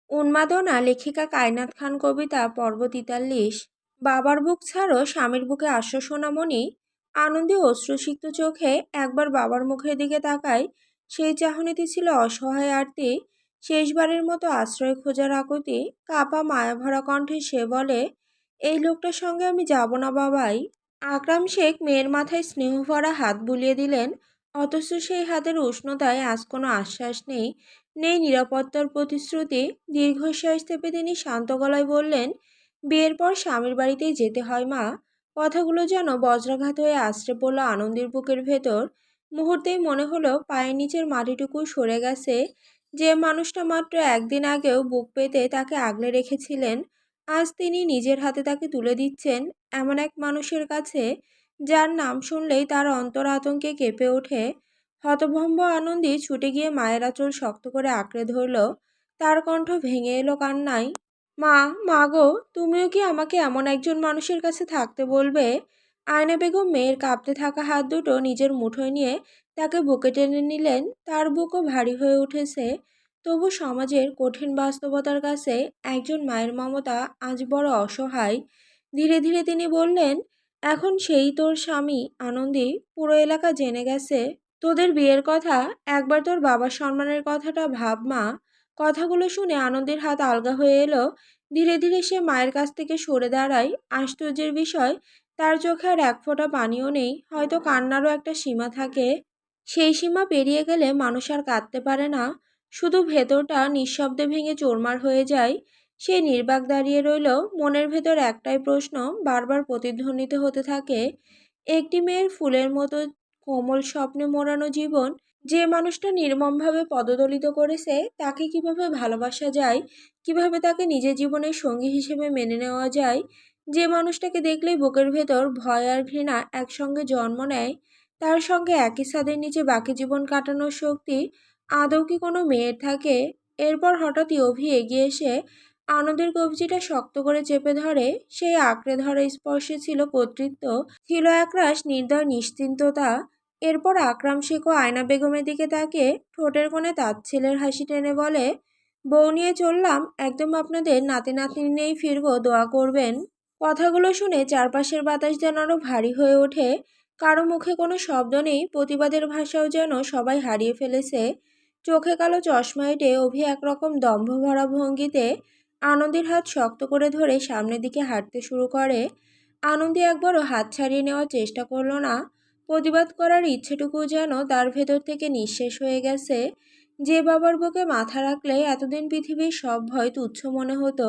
উন্মাদনা লেখিকা কায়নাত খান কবিতা পর্ব ৪৩। বাবার বুক ছাড়ো স্বামীর বুকে আশ্বসোনামণি। আনন্দে অশ্রুসিক্ত চোখে একবার বাবার মুখের দিকে তাকায়। সেই চাহনিতে ছিল অসহায় আরতি, শেষবারের মতো আশ্রয় খোঁজার আকুতি। কাপা মায়াভরা কণ্ঠে সে বলে, এই লোকটার সঙ্গে আমি যাব না বাবাই। আকরাম শেখ মেয়ের মাথায় স্নেহভরা হাত বুলিয়ে দিলেন, অথচ সেই হাতের উষ্ণতায় আজ কোনো আশ্বাস নেই, নেই নিরাপত্তার প্রতিশ্রুতি। দীর্ঘশ্বাস চেপে তিনি শান্ত গলায় বললেন, বিয়ের পর স্বামীর বাড়িতেই যেতে হয় মা। কথাগুলো যেন বজ্রাঘাত হয়ে আছড়ে পড়ল আনন্দের বুকের ভেতর। মুহূর্তেই মনে হলো পায়ের নিচের মাটিটুকু সরে গেছে। যে মানুষটা মাত্র একদিন আগেও বুক পেতে তাকে আগলে রেখেছিলেন, আজ তিনি নিজের হাতে তাকে তুলে দিচ্ছেন এমন এক মানুষের কাছে, যার নাম শুনলেই তার অন্তর আতঙ্কে কেঁপে ওঠে। হতভম্ব আনন্দী ছুটে গিয়ে মায়ের আঁচল শক্ত করে আঁকড়ে ধরল। তার কণ্ঠ ভেঙে এলো কান্নায়। মা, মা গো, তুমিও কি আমাকে এমন একজন মানুষের কাছে থাকতে বলবে? আয়না বেগম মেয়ের কাঁপতে থাকা হাত দুটো নিজের মুঠোয় নিয়ে তাকে বুকে টেনে নিলেন। তার বুকও ভারী হয়ে উঠেছে। তবু সমাজের কঠিন বাস্তবতার কাছে একজন মায়ের মমতা আজ বড় অসহায়। ধীরে ধীরে তিনি বললেন, এখন সেই তোর স্বামী আনন্দী, পুরো এলাকা জেনে গেছে তোদের বিয়ের কথা। একবার তোর বাবার সম্মানের কথাটা ভাব মা। কথাগুলো শুনে আনন্দের হাত আলগা হয়ে এলো। ধীরে ধীরে সে মায়ের কাছ থেকে সরে দাঁড়ায়। আশ্চর্যের বিষয়, তার চোখে আর এক ফোঁটা পানিও নেই। হয়তো কান্নারও একটা সীমা থাকে, সেই সীমা পেরিয়ে গেলে মানুষ আর কাঁদতে পারে না। শুধু ভেতরটা নিঃশব্দে ভেঙে চোরমার হয়ে যায়। সে নির্বাক দাঁড়িয়ে রইল। মনের ভেতর একটাই প্রশ্ন বারবার প্রতিধ্বনিত হতে থাকে, একটি মেয়ের ফুলের মতো কোমল স্বপ্নে মোড়ানো জীবন, যে মানুষটা নির্মমভাবে পদদলিত করেছে, তাকে কিভাবে ভালোবাসা যায়? কিভাবে তাকে নিজের জীবনের সঙ্গী হিসেবে মেনে নেওয়া যায়? যে মানুষটাকে দেখলেই বুকের ভেতর ভয় আর ঘৃণা একসঙ্গে জন্ম নেয়, তার সঙ্গে একই ছাদের নিচে বাকি জীবন কাটানোর শক্তি আদৌ কি কোনো মেয়ের থাকে? এরপর হঠাৎই অভি এগিয়ে এসে আনন্দের কবজিটা শক্ত করে চেপে ধরে। সেই আঁকড়ে ধরা স্পর্শে ছিল কর্তৃত্ব, ছিল একরাশ নির্দয় নিশ্চিন্ততা। এরপর আকরাম শেখ ও আয়না বেগমের দিকে তাকিয়ে ঠোঁটের কোণে তাচ্ছিল্যের হাসি টেনে বলে, বউ নিয়ে চললাম, একদম আপনাদের নাতি নাতনি নিয়েই ফিরবো, দোয়া করবেন। কথাগুলো শুনে চারপাশের বাতাস যেন আরো ভারী হয়ে ওঠে। কারো মুখে কোনো শব্দ নেই, প্রতিবাদের ভাষাও যেন সবাই হারিয়ে ফেলেছে। চোখে কালো চশমা এঁটে অভি একরকম দম্ভ ভরা ভঙ্গিতে আনন্দের হাত শক্ত করে ধরে সামনের দিকে হাঁটতে শুরু করে। আনন্দী একবারও হাত ছাড়িয়ে নেওয়ার চেষ্টা করলো না। প্রতিবাদ করার ইচ্ছেটুকু যেন তার ভেতর থেকে নিঃশেষ হয়ে গেছে। যে বাবার বুকে মাথা রাখলে এতদিন পৃথিবীর সব ভয় তুচ্ছ মনে হতো,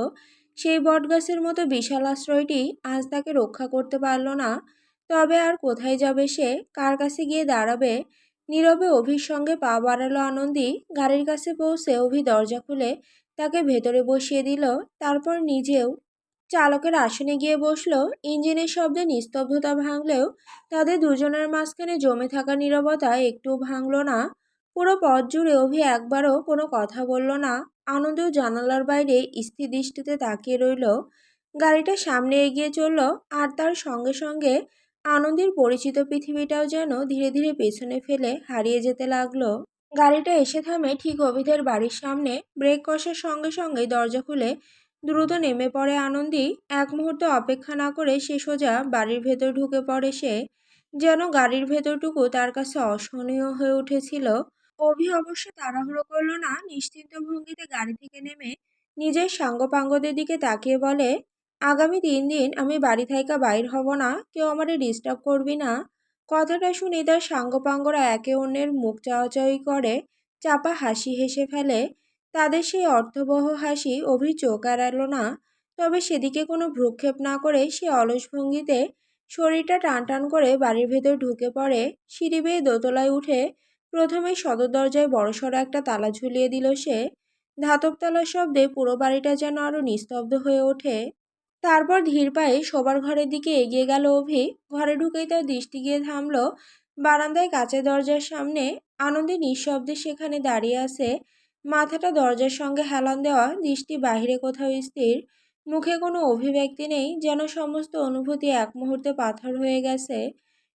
সেই বটগাছের মতো বিশাল আশ্রয়টি আজ তাকে রক্ষা করতে পারল না। তবে আর কোথায় যাবে সে? কার কাছে গিয়ে দাঁড়াবে? নীরবে অভির সঙ্গে পা বাড়ালো আনন্দী। গাড়ির কাছে পৌঁছে অভি দরজা খুলে তাকে ভেতরে বসিয়ে দিল। তারপর নিজেও চালকের আসনে গিয়ে বসলো। ইঞ্জিনের শব্দে নিস্তব্ধতা ভাঙলেও তাদের দুজনের মাঝখানে জমে থাকা নীরবতা একটুও ভাঙল না। পুরো পথ জুড়ে অভি একবারও কোনো কথা বলল না। আনন্দেও জানালার বাইরে স্থির দৃষ্টিতে তাকিয়ে রইল। গাড়িটা সামনে এগিয়ে চলল, আর তার সঙ্গে সঙ্গে আনন্দের পরিচিত পৃথিবীটাও যেন ধীরে ধীরে পেছনে ফেলে হারিয়ে যেতে লাগলো। গাড়িটা এসে থামে ঠিক অভিদের বাড়ির সামনে। ব্রেক কষার সঙ্গে সঙ্গে দরজা খুলে দ্রুত নেমে পড়ে আনন্দী। এক মুহূর্ত অপেক্ষা না করে সে সোজা বাড়ির ভেতর ঢুকে পড়ে সে, যেন গাড়ির ভেতরটুকু তার কাছে অসহনীয় হয়ে উঠেছিল। অভি অবশ্য তাড়াহুড়ো করলো না। নিশ্চিন্ত ভঙ্গিতে গাড়ি থেকে নেমে নিজের সাঙ্গপাঙ্গদের দিকে তাকিয়ে বলে, আগামী 3 দিন আমি বাড়ি থাইকা বাইর হব না, কেউ আমারে ডিস্টার্ব করবি না। কথাটা শুনে তার সাঙ্গপাঙ্গরা একে অন্যের মুখ চাওয়াচাওয়ি করে চাপা হাসি হেসে ফেলে। তাদের সেই অর্থবহ হাসি অভির চোখ এড়ালো না। তবে সেদিকে কোনো ভ্রুক্ষেপ না করে সে অলস ভঙ্গিতে শরীরটা টান টান করে বাড়ির ভেতর ঢুকে পড়ে। সিঁড়ি বেয়ে দোতলায় উঠে প্রথমে সদর দরজায় বড়সড় একটা তালা ঝুলিয়ে দিল সে। ধাতব তালার শব্দে পুরো বাড়িটা যেন আরো নিস্তব্ধ হয়ে ওঠে। তারপর ধীর পায়ে শোবার ঘরের দিকে এগিয়ে গেল অভি। ঘরে ঢুকেই তার দৃষ্টি গিয়ে থামলো বারান্দায় কাঁচের দরজার সামনে। আনন্দে নিঃশব্দে সেখানে দাঁড়িয়ে আছে, মাথাটা দরজার সঙ্গে হেলান দেওয়া, দৃষ্টি বাহিরে কোথাও স্থির। মুখে কোনো অভিব্যক্তি নেই, যেন সমস্ত অনুভূতি এক মুহূর্তে পাথর হয়ে গেছে।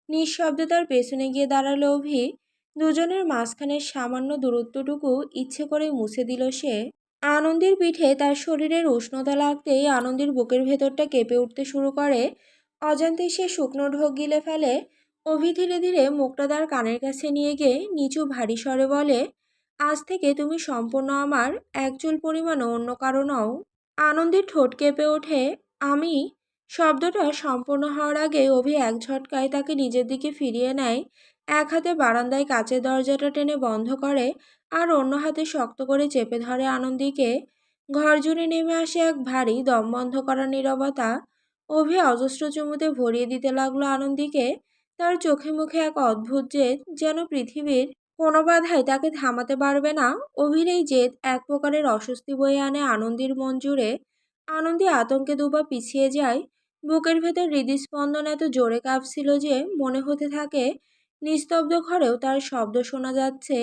নিঃশব্দে তার পেছনে গিয়ে দাঁড়ালো অভি। দুজনের মাঝখানের সামান্য দূরত্বটুকু ইচ্ছে করে মুছে দিল সে। আনন্দের পিঠে তার শরীরের উষ্ণতা লাগতেই আনন্দের বুকের ভেতরটা কেঁপে উঠতে শুরু করে। অজান্তে সে শুকনো ঢোক গিলে ফেলে। অভি ধীরে ধীরে মুখটা তার কানের কাছে নিয়ে গিয়ে নিচু ভারী স্বরে বলে, আজ থেকে তুমি সম্পূর্ণ আমার, এক চুল পরিমাণও অন্য কারো নও। আনন্দের ঠোঁট কেঁপে ওঠে। আমি। শব্দটা সম্পূর্ণ হওয়ার আগে অভি এক ঝটকায় তাকে নিজের দিকে ফিরিয়ে নেয়। এক হাতে বারান্দায় কাচের দরজাটা টেনে বন্ধ করে, আর অন্য হাতে শক্ত করে চেপে ধরে আনন্দীকে। ঘর জুড়ে নেমে আসে এক ভারী দম বন্ধ করা নীরবতা। অভি অজস্র চুমুতে ভরিয়ে দিতে লাগলো আনন্দীকে। তার চোখে মুখে এক অদ্ভুত জেদ, যেন পৃথিবীর কোনো বাধাই তাকে থামাতে পারবে না। অভির এই জেদ এক প্রকারের অস্বস্তি বয়ে আনে আনন্দীর মন জুড়ে। আনন্দী আতঙ্কে দুপা পিছিয়ে যায়। বুকের ভেতর হৃদস্পন্দন এত জোরে কাঁপছিল যে মনে হতে থাকে নিস্তব্ধ ঘরেও তার শব্দ শোনা যাচ্ছে।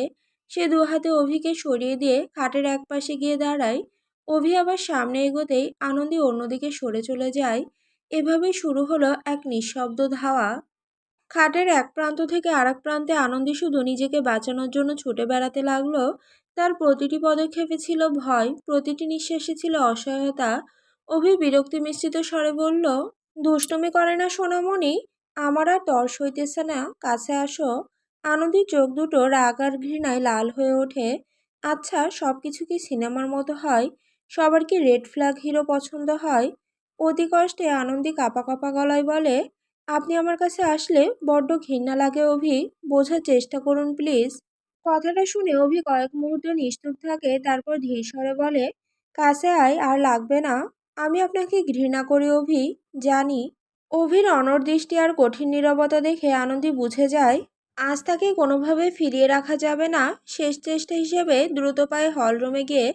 সে দু হাতে অভিকে সরিয়ে দিয়ে খাটের এক পাশে গিয়ে দাঁড়ায়। অভি আবার সামনে এগোতেই আনন্দী অন্যদিকে সরে চলে যায়। এভাবেই শুরু হলো এক নিঃশব্দ ধাওয়া। খাটের এক প্রান্ত থেকে আরেক প্রান্তে আনন্দী শুধু নিজেকে বাঁচানোর জন্য ছুটে বেড়াতে লাগলো। তার প্রতিটি পদক্ষেপে ছিল ভয়, প্রতিটি নিঃশ্বাসে ছিল অসহায়তা। অভি বিরক্তি মিশ্রিত স্বরে বলল, দুষ্টুমি করে না সোনামণি, আমার আর তর সইতেছে না, কাছে আসো। আনন্দীর চোখ দুটো রাগ আর ঘৃণায় লাল হয়ে ওঠে। আচ্ছা, সবকিছু কি সিনেমার মতো হয়? সবার কি রেড ফ্ল্যাগ হিরো পছন্দ হয়? অতি কষ্টে আনন্দী কাঁপা কাঁপা গলায় বলে, আপনি আমার কাছে আসলে বড্ড ঘৃণা লাগে অভি, বোঝার চেষ্টা করুন প্লিজ। কথাটা শুনে অভি কয়েক মুহূর্ত নিশ্চুপ থাকে, তারপর ধীর স্বরে বলে, কাছে আয়, আর লাগবে না। আমি আপনাকে ঘৃণা করি অভি, জানি। অভির অনড়দৃষ্টি আর কঠিন নীরবতা দেখে আনন্দী বুঝে যায় আজ তাকে কোনোভাবে ফিরিয়ে রাখা যাবে না। শেষ চেষ্টা হিসেবে দ্রুত পায়ে হলরুমে গিয়ে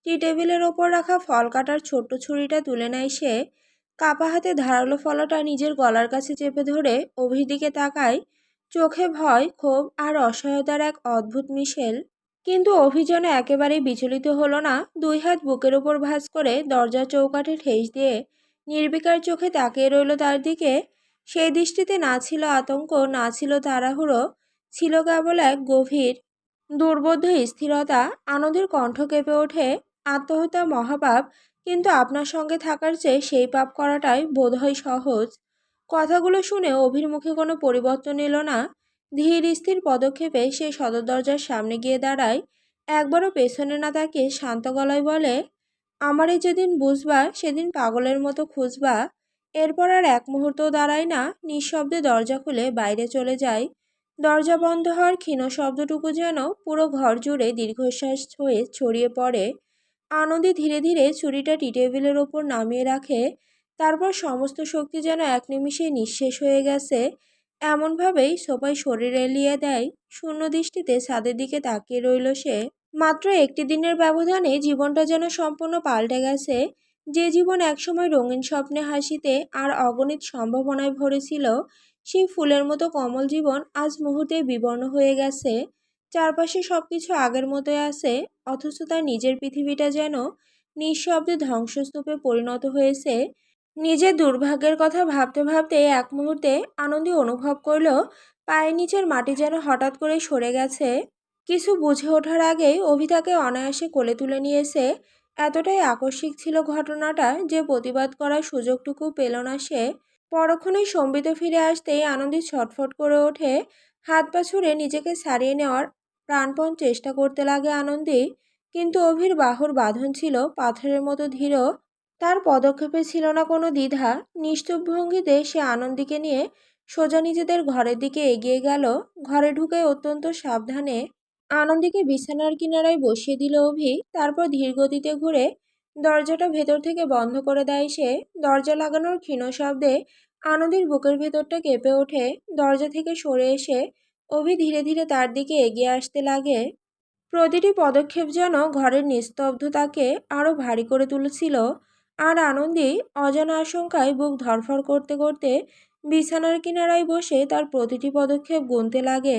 টি টেবিলের ওপর রাখা ফল কাটার ছোট্ট ছুরিটা তুলে নেয় সে। কাপা হাতে ধারালো ফলাটা নিজের গলার কাছে চেপে ধরে অভির দিকে তাকায়। চোখে ভয়, ক্ষোভ আর অসহায়তার এক অদ্ভুত মিশেল। কিন্তু অভি যেন একেবারেই বিচলিত হলো না। দুই হাত বুকের ওপর ভাঁজ করে দরজার চৌকাঠে ঠেস দিয়ে নির্বিকার চোখে তাকিয়ে রইল তার দিকে। সেই দৃষ্টিতে না ছিল আতঙ্ক, না ছিল তাড়াহুড়ো, ছিল কেবল এক গভীর দুর্বোধ্য স্থিরতা। আনন্দের কণ্ঠ কেঁপে ওঠে, আত্মহত্যা মহাপাপ, কিন্তু আপনার সঙ্গে থাকার চেয়ে সেই পাপ করাটাই বোধহয় সহজ। কথাগুলো শুনে অভির মুখে কোনো পরিবর্তন এলো না। ধীর স্থির পদক্ষেপে সে সদর দরজার সামনে গিয়ে দাঁড়ায়। একবারও পেছনে না তাকিয়ে শান্ত গলায় বলে, আমারে যেদিন বুঝবা সেদিন পাগলের মতো খুঁজবা। এরপর আর এক মুহূর্তও দাঁড়ায় না, নিঃশব্দে দরজা খুলে বাইরে চলে যায়। দরজা বন্ধ হওয়ার ক্ষীণ শব্দটুকু যেন পুরো ঘর জুড়ে দীর্ঘশ্বাস হয়ে ছড়িয়ে পড়ে। আনন্দী ধীরে ধীরে ছুরিটা টি টেবিলের ওপর নামিয়ে রাখে। তারপর সমস্ত শক্তি যেন এক নিমিষে নিঃশেষ হয়ে গেছে। এমনভাবেই সোফায় শরীর এলিয়ে দেয়। শূন্য দৃষ্টিতে ছাদের দিকে তাকিয়ে রইল সে। মাত্র একটি দিনের ব্যবধানে জীবনটা যেন সম্পূর্ণ পাল্টে গেছে। যে জীবন একসময় রঙিন স্বপ্নে, হাসিতে আর অগণিত সম্ভাবনায় ভরেছিল, সেই ফুলের মতো কমল জীবন আজ মুহূর্তে বিবর্ণ হয়ে গেছে। চারপাশে সবকিছু আগের মতোই আছে, অথচ তার নিজের পৃথিবীটা যেন নিঃশব্দে ধ্বংসস্তূপে পরিণত হয়েছে। নিজের দুর্ভাগ্যের কথা ভাবতে ভাবতে এক মুহূর্তে আনন্দী অনুভব করল পায়ের নিচের মাটি যেন হঠাৎ করে সরে গেছে। কিছু বুঝে ওঠার আগেই অভি তাকে অনায়াসে কোলে তুলে নিয়েছে। এতটাই আকস্মিক ছিল ঘটনাটা যে প্রতিবাদ করার সুযোগটুকু পেল না সে। পরক্ষণেই সম্বিত ফিরে আসতেই আনন্দী ছটফট করে ওঠে। হাত পা ছুড়ে নিজেকে ছাড়িয়ে নেওয়ার প্রাণপণ চেষ্টা করতে লাগে আনন্দী। কিন্তু অভির বাহুর বাঁধন ছিল পাথরের মতো দৃঢ়। তার পদক্ষেপে ছিল না কোনো দ্বিধা। নিশ্চুপ ভঙ্গিতে সে আনন্দীকে নিয়ে সোজা নিজেদের ঘরের দিকে এগিয়ে গেল। ঘরে ঢুকে অত্যন্ত সাবধানে আনন্দীকে বিছানার কিনারায় বসিয়ে দিল অভি। তারপর ধীর গতিতে ঘুরে দরজাটা ভেতর থেকে বন্ধ করে দেয় সে। দরজা লাগানোর ক্ষীণ শব্দে আনন্দীর বুকের ভেতরটা কেঁপে ওঠে। দরজা থেকে সরে এসে অভি ধীরে ধীরে তার দিকে এগিয়ে আসতে লাগে। প্রতিটি পদক্ষেপ যেন ঘরের নিস্তব্ধতাকে আরো ভারী করে তুলেছিল। আর আনন্দী অজানা আশঙ্কায় বুক ধড়ফড় করতে করতে বিছানার কিনারায় বসে তার প্রতিটি পদক্ষেপ গুনতে লাগে।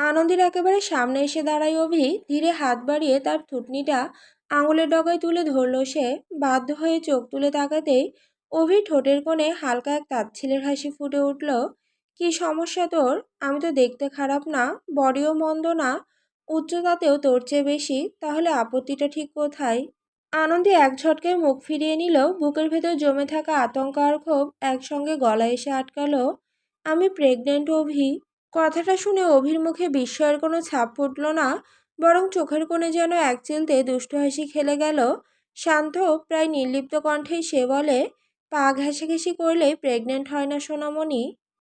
আনন্দীর একেবারে সামনে এসে দাঁড়ায় অভি। ধীরে হাত বাড়িয়ে তার থুতনিটা আঙুলের ডগায় তুলে ধরল সে। বাধ্য হয়ে চোখ তুলে তাকাতেই অভির ঠোঁটের কোণে হালকা এক তাচ্ছিলের হাসি ফুটে উঠল। কি সমস্যা তোর? আমি তো দেখতে খারাপ না, বডিও মন্দ না, উচ্চতাতেও তোর চেয়ে বেশি, তাহলে আপত্তিটা ঠিক কোথায়? আনন্দে এক ঝটকায় মুখ ফিরিয়ে নিল, বুকের ভেতর জমে থাকা আতঙ্ক আর ক্ষোভ একসঙ্গে গলায় এসে আটকালো। আমি প্রেগনেন্ট অভি। কথাটা শুনে অভির মুখে বিস্ময়ের কোনো ছাপ ফুটল না, বরং চোখের কোণে যেন এক চিলতে দুষ্টু হাসি খেলে গেল। শান্ত, প্রায় নির্লিপ্ত কণ্ঠেই সে বলে, পা ঘেঁষাঘেঁষি করলেই প্রেগনেন্ট হয় না সোনামণি।